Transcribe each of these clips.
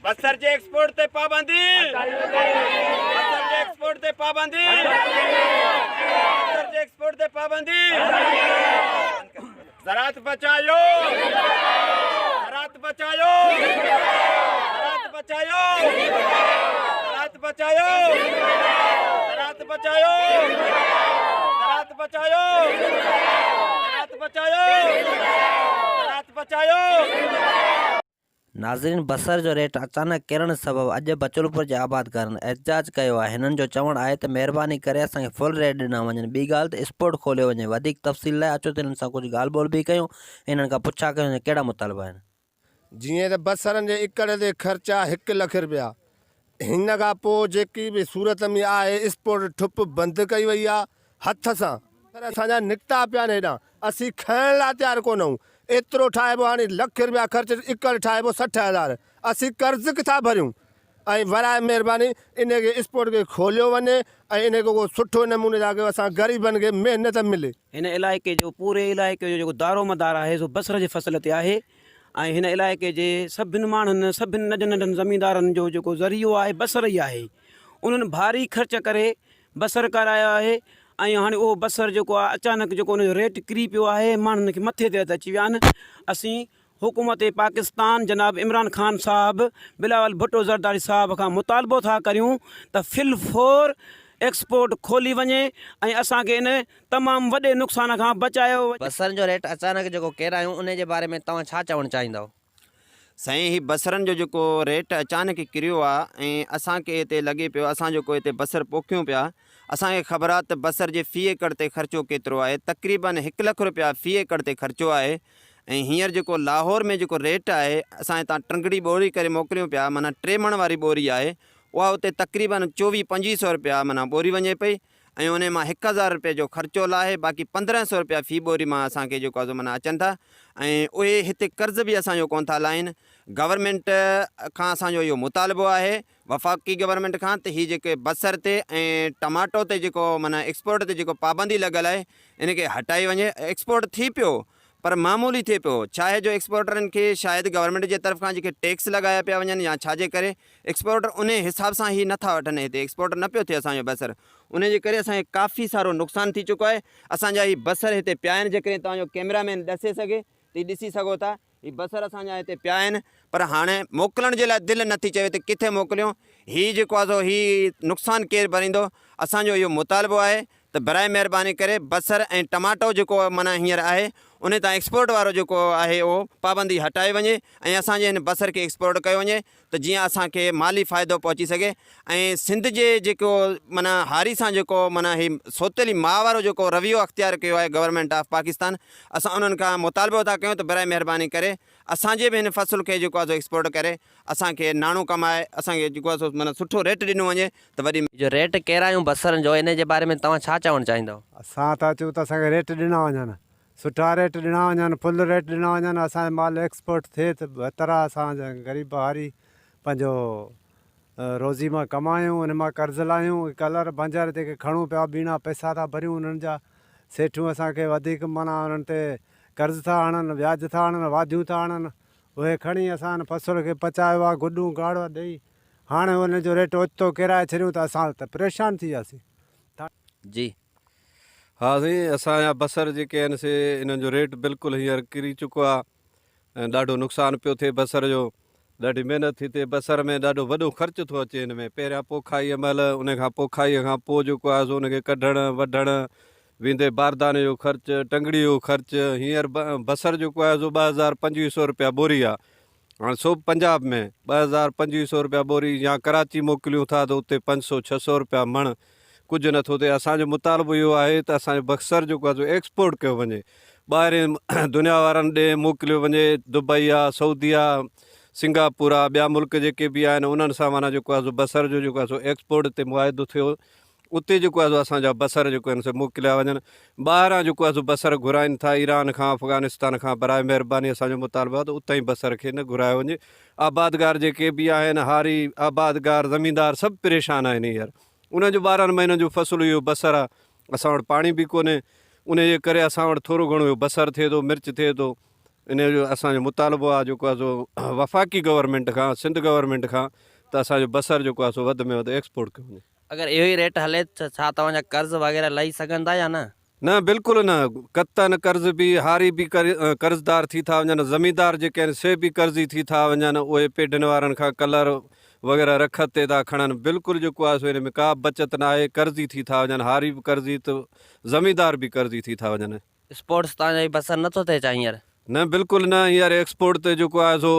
बसर जे एक्सपोर्ट ते पाबंदी, बसर जे एक्सपोर्ट ते पाबंदी, बसर जे एक्सपोर्ट ते पाबंदी। ज़राअत बचायो, ज़राअत बचायो, ज़राअत बचायो, ज़राअत बचायो, ज़राअत बचायो, ज़राअत बचायो, ज़राअत बचायो, ज़राअत बचायो। नाज़रीन, बसर जो रेट अचानक किरण सबब अॼु बचलपुर जे आबादकारनि एहतजाज कयो आहे। हिननि जो चवणु आहे त महिरबानी करे असांखे फुल रेट ॾिना वञनि। ॿी ॻाल्हि त स्पोर्ट खोलियो वञे। वधीक तफ़सील लाइ अचो त हिननि सां कुझु ॻाल्हि ॿोल बि कयूं, हिननि खां पुछा कयूं कहिड़ा मुतालबा आहिनि। जीअं त बसरनि जे एकड़ ते ख़र्चा 1 लख रुपया। हिन खां पोइ जेकी बि सूरत में आहे स्पोर्ट ठुप बंदि कई वई आहे हथ सां। पर असांजा निकिता पिया आहिनि हेॾां, असीं खाइण लाइ तयारु कोन आहियूं। एतिरो ठाहिबो, हाणे लख रुपया ख़र्च, एकड़ ठाहिबो 60,000। असीं कर्ज़ किथां भरियूं? ऐं वराए महिरबानी इनखे स्पोर्ट खे खोलियो वञे ऐं इनखे को सुठो नमूने सां असां ग़रीबनि खे महिनत मिले। हिन इलाइक़े जो पूरे इलाइक़े जो जेको दारोमदार आहे सो बसर जे फसल ते आहे। ऐं हिन इलाइक़े जे सभिनि माण्हुनि, सभिनि नंढनि नंढनि ज़मीनदारनि जो जेको ज़रियो आहे बसर ई आहे। उन्हनि भारी ख़र्च करे बसर करायो आहे ऐं हाणे उहो बसर जेको आहे अचानक जेको उनजो रेट किरी पियो आहे, माण्हुनि खे मथे ते अची विया आहिनि। असीं हुकूमत पाकिस्तान जनाब इमरान ख़ान साहब, बिलावल भुट्टो ज़रदारी साहब खां मुतालबो था करियूं त फिलफोर एक्सपोर्ट खोली वञे ऐं असांखे इन तमामु वॾे नुक़सान खां बचायो। बसरनि जो रेट अचानक जेको किरायूं उन जे बारे में तव्हां छा चवणु चाहींदव? साईं, ही बसरनि जो जेको रेट अचानक किरियो आहे ऐं असांखे हिते लॻे पियो, असां जेको हिते बसर पोखियूं पिया, असांखे ख़बर आहे त बसर जे फ़ी एकड़ ते ख़र्चो केतिरो आहे। तक़रीबन 1 लख रुपया फ़ी एकड़ ते ख़र्चो आहे। ऐं हींअर जेको लाहौर में जेको रेट आहे, असां हितां टंगड़ी ॿोरी करे मोकिलियूं पिया, माना 3 मण वारी ॿोरी आहे, उहा उते तक़रीबन 24-25 रुपया माना ॿोरी वञे पई। ऐं उन मां 1000 रुपये जो ख़र्चो लाहे, बाक़ी 1500 रुपया फ़ी ॿोरी मां असांखे जेको आहे माना अचनि था। ऐं उहे हिते कर्ज़ बि असांजो कोन था लाहिनि। गवर्नमेंट खां असांजो इहो मुतालबो आहे, वफ़ाक़ी गवर्नमेंट खां, त हीअ जेके बसर ते ऐं टमाटो ते जेको माना एक्सपोर्ट ते जेको पाबंदी लॻल आहे, इनखे हटाई वञे। एक्सपोर्ट थी पियो पर मामूली थिए पियो। छा आहे जो एक्सपोर्टरनि खे शायदि गवर्नमेंट जे तरफ़ खां जेके टैक्स लॻाया पिया वञनि या छाजे करे एक्सपोर्टर उन हिसाब सां ई नथा वठनि। हिते एक्सपोर्ट न पियो थिए असांजो बसर, उन जे करे असांखे काफ़ी सारो नुक़सानु थी चुको आहे। असांजा ही बसर हिते पिया आहिनि, जेकॾहिं तव्हांजो कैमरामैन ॾसे सघे त ॾिसी सघो था, ही बसर असांजा हिते पिया आहिनि। पर हाणे मोकिलण जे लाइ दिलि नथी चवे त किथे मोकिलियूं। हीअ जेको आहे सो हीअ नुक़सानु केरु भरींदो? असांजो इहो मुतालबो आहे त बराए महिरबानी करे बसर ऐं टमाटो जेको माना हींअर आहे उन तां एक्सपोर्ट वारो जेको आहे उहो पाबंदी हटाए वञे ऐं असांजे हिन बसर खे एक्सपोर्ट कयो वञे, त जीअं असांखे माली फ़ाइदो पहुची सघे। ऐं सिंध जे जेको माना हारी सां जेको माना ही सोतेली माह वारो जेको रवैयो अख़्तियार कयो आहे गवर्नमेंट ऑफ पाकिस्तान, असां उन्हनि खां मुतालबो था कयूं त बराए महिरबानी करे असांजे बि हिन फ़सुल खे जेको आहे सो एक्सपोर्ट करे असांखे नाणो कमाए, असांखे जेको आहे सो माना सुठो रेट ॾिनो वञे त वरी जो रेट किरायूं बसरनि जो, इन जे बारे में तव्हां छा चवणु चाहींदव? असां था चऊं त असांखे रेट ॾिना वञनि, सुठा रेट ॾिना वञनि, फुल रेट ॾिना वञनि, असांजो माल एक्सपोर्ट थिए त बहितर आहे। असां ग़रीब हारी पंहिंजो रोज़ी मां कमायूं, उन मां कर्ज़ लाहियूं, कलर बंजर जेके खणूं पिया, बीणा पैसा था भरियूं उन्हनि जा। सेठूं असांखे वधीक माना उन्हनि ते कर्ज़ था आणनि, व्याज था आणनि, वाधियूं था आणनि, उहे खणी असां हिन फसल खे पचायो आहे, गुॾूं गाढ़ो ॾेई हाणे उनजो रेट ओचितो किराए छॾियूं त असां त परेशान थी वियासीं। जी हा साईं, असांजा बसर जेके आहिनि से इन्हनि जो रेट बिल्कुलु हींअर किरी चुको आहे ऐं ॾाढो नुक़सानु पियो थिए बसर जो। ॾाढी महिनत थी थिए, बसर में ॾाढो वॾो ख़र्चु थो अचे। हिन में पहिरियां पोखाईअ महिल, उन खां पोखाईअ खां पोइ जेको आहे सो उनखे कढणु वढणु, वेंदे बारदाने जो ख़र्चु, टंगड़ी जो ख़र्चु। हींअर बसर जेको आहे सो 2500 रुपया ॿोरी आहे। हाणे सो पंजाब में 2500 रुपया ॿोरी, या कराची मोकिलियूं था त उते 500-600 रुपया मण, कुझु नथो थिए। असांजो मुतालबो इहो आहे त असांजो बसर जेको आहे सो एक्सपोर्ट कयो वञे, ॿाहिरि दुनिया वारनि ॾे मोकिलियो वञे। दुबई आहे, सऊदी आहे, सिंगापुर आहे, ॿिया मुल्क जेके बि आहिनि उन्हनि सां माना जेको आहे सो बसर जो जेको आहे सो एक्सपोर्ट ते मुआदो थियो, उते जेको आहे सो असांजा बसर जेको आहिनि सो मोकिलिया वञनि। ॿाहिरां जेको आहे सो बसर घुराइनि था, ईरान खां, अफ़गानिस्तान खां। बराए महिरबानी असांजो मुतालबो आहे त उतां ई बसर खे न घुरायो वञे। आबादगार जेके बि आहिनि, हारी आबादगार ज़मीनदार सभु परेशान आहिनि हींअर। उनजो 12 महीननि जो फ़सुलु इहो बसर आहे। असां वटि पाणी बि कोन्हे, उन जे करे असां वटि थोरो घणो इहो बसर थिए थो, मिर्च थिए थो, इन जो असांजो मुतालबो आहे जेको आहे सो वफ़ाक़ी गवर्नमेंट खां, सिंध गवर्नमेंट खां, त असांजो बसर जेको आहे सो वधि में वधि एक्सपोर्ट कयो वञे। अगरि इहो ई रेट हले त छा तव्हांजा कर्ज़ वग़ैरह लही सघनि था या न? न बिल्कुलु न, कतन कर्ज़ बि हारी बि कर्ज़दार थी था वञनि, ज़मींदार जेके आहिनि से बि कर्ज़ी थी था वञनि, उहे पेडनि वारनि खां कलर वग़ैरह रख ते था खणनि। बिल्कुलु जेको आहे सो हिन में का बचत न आहे, कर्ज़ी थी था वञनि, हारी बि कर्ज़ी त ज़मींदार बि कर्ज़ी थी था वञनि। स्पोर्ट्स तव्हांजा ई बसर नथो थिए छा हींअर? न बिल्कुलु न, हींअर एक्सपोर्ट ते जेको आहे सो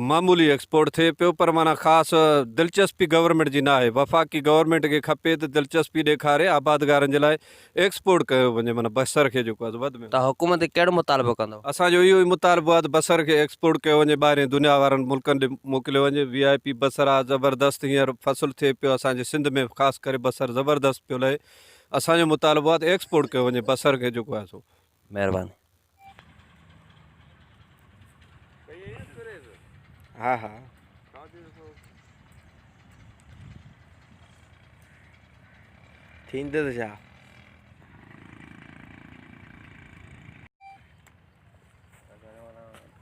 मामूली एक्सपोर्ट थिए पियो, पर माना ख़ासि दिलचस्पी गवर्नमेंट जी न आहे। वफ़ाक़ी गवर्नमेंट खे खपे त दिलचस्पी ॾेखारे आबादगारनि जे लाइ एक्सपोर्ट कयो वञे, माना बसर खे जेको आहे सो वधि में। त हुकूमत कहिड़ो मुतालबो कंदो? असांजो इहो ई मुतालबो आहे त बसर खे एक्सपोर्ट कयो वञे, ॿाहिरि दुनिया वारनि मुल्कनि ॾे मोकिलियो वञे। VIP बसर आहे, ज़बरदस्त हींअर फ़सुलु थिए पियो असांजे सिंध में, ख़ासि करे बसर ज़बरदस्त पियो लहे। असांजो मुतालबो आहे त एक्सपोर्ट कयो वञे बसर खे जेको आहे सो। महिरबानी। हा हा थींदो छा?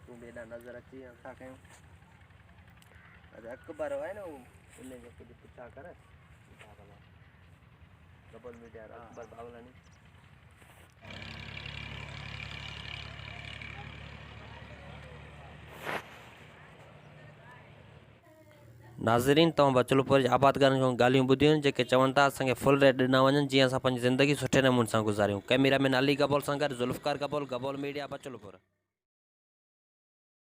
तूं बि एॾा नज़र अची विया, छा कयूं? अकबर आहे न उहो, उन जो कुझु पुछा कर कबल मीडिया अकबर बावलानी। नाज़रीन, तव्हां बचलपुर जे आबादगारनि खां ॻाल्हियूं ॿुधियूं आहिनि जेके चवनि था असांखे फुल रेट ॾिना वञनि जीअं असां पंहिंजी ज़िंदगी सुठे नमूने सां गुज़ारियूं। कैमरामैन अली गबोल सां गॾु ज़ुल्फ़कार गबोल, गबोल मीडिया, बचलपुर।